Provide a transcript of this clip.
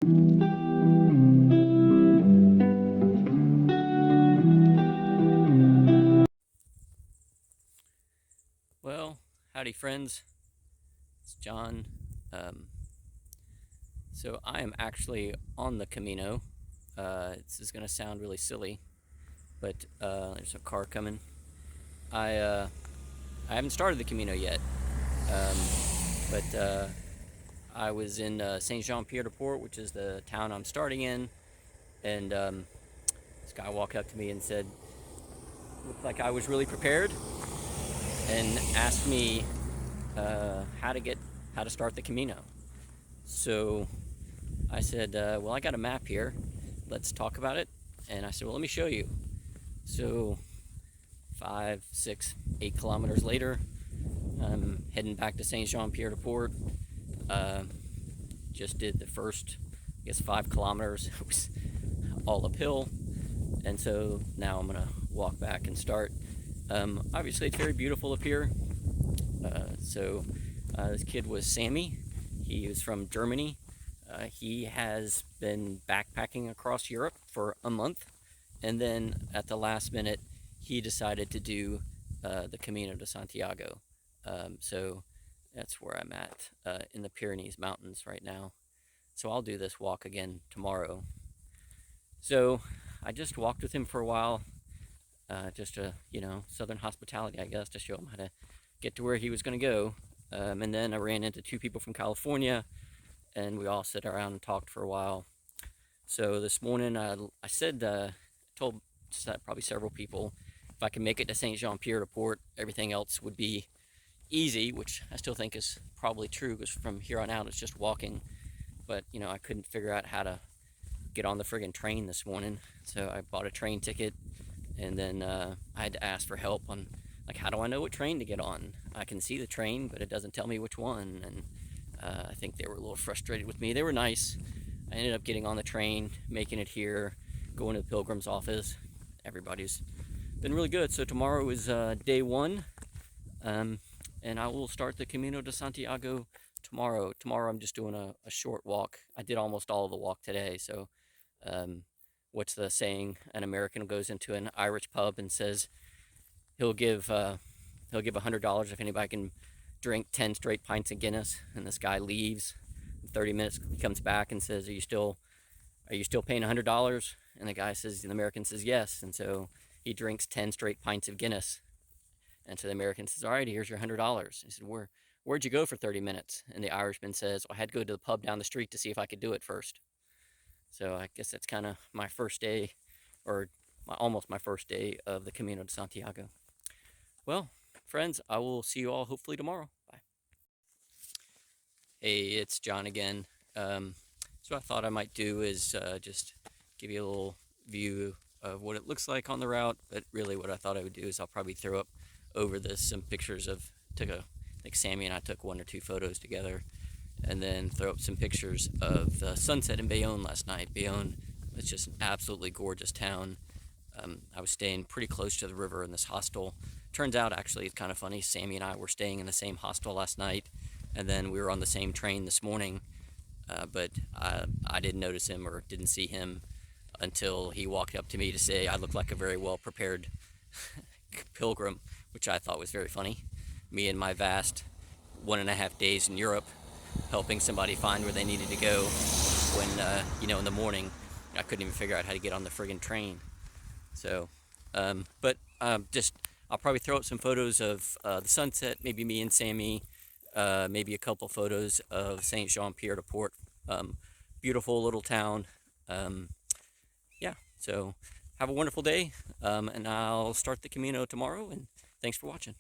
Well, howdy friends, it's John. Um, so I am actually on the Camino. This is going to sound really silly, but there's a car coming. I, uh, I haven't started the Camino yet, um, but I was in Saint-Jean-Pied-de-Port, which is the town I'm starting in, and this guy walked up to me and said, looked like I was really prepared, and asked me how to start the Camino. So I said, well, I got a map here. Let's talk about it. And I said, well, let me show you. So 5, 6, 8 kilometers later, I'm heading back to Saint-Jean-Pied-de-Port. Uh, just did the first, I guess, 5 kilometers. It was all uphill. And so now I'm going to walk back and start. Obviously, it's very beautiful up here. This kid was Sammy. He was from Germany. He has been backpacking across Europe for a month, and then at the last minute, he decided to do the Camino de Santiago. So that's where I'm at in the Pyrenees Mountains right now. So I'll do this walk again tomorrow. So I just walked with him for a while, just to, Southern hospitality, I guess, to show him how to get to where he was going to go. And then I ran into 2 people from California, and we all sat around and talked for a while. So this morning, I said, told probably several people, if I can make it to Saint-Jean-Pied-de-Port, everything else would be easy, which I still think is probably true, because from here on out, it's just walking. But, I couldn't figure out how to get on the friggin' train this morning. So I bought a train ticket, and then I had to ask for help on, like, how do I know what train to get on? I can see the train, but it doesn't tell me which one. And I think they were a little frustrated with me. They were nice. I ended up getting on the train, making it here, going to the Pilgrim's office. Everybody's been really good. So tomorrow is day 1, and I will start the Camino de Santiago tomorrow. Tomorrow I'm just doing a short walk. I did almost all of the walk today. So what's the saying? An American goes into an Irish pub and says he'll give $100 if anybody can drink 10 straight pints of Guinness. And this guy leaves. In 30 minutes, he comes back and says, "Are you still paying $100?" And the American says yes. And so he drinks 10 straight pints of Guinness. And so the American says, "All right, here's your $100." He said, "Where'd you go for 30 minutes?" And the Irishman says, "Well, I had to go to the pub down the street to see if I could do it first." So I guess that's kind of my first day, or almost my first day of the Camino de Santiago. Well, friends, I will see you all hopefully tomorrow. Bye. Hey, it's John again. So I thought I might do is just give you a little view of what it looks like on the route, but really what I thought I would do is I'll probably throw up over this some pictures of, I think Sammy and I took 1 or 2 photos together, and then throw up some pictures of the sunset in Bayonne last night. Bayonne is just an absolutely gorgeous town. I was staying pretty close to the river in this hostel. Turns out, actually, it's kind of funny. Sammy and I were staying in the same hostel last night, and then we were on the same train this morning. But I didn't notice him or didn't see him until he walked up to me to say I looked like a very well prepared pilgrim, which I thought was very funny. Me and my vast 1.5 days in Europe, helping somebody find where they needed to go when, in the morning, I couldn't even figure out how to get on the friggin' train. So, I'll probably throw up some photos of the sunset, maybe me and Sammy, maybe a couple photos of Saint-Jean-Pied-de-Port. Beautiful little town. Yeah, so have a wonderful day, and I'll start the Camino tomorrow, and thanks for watching.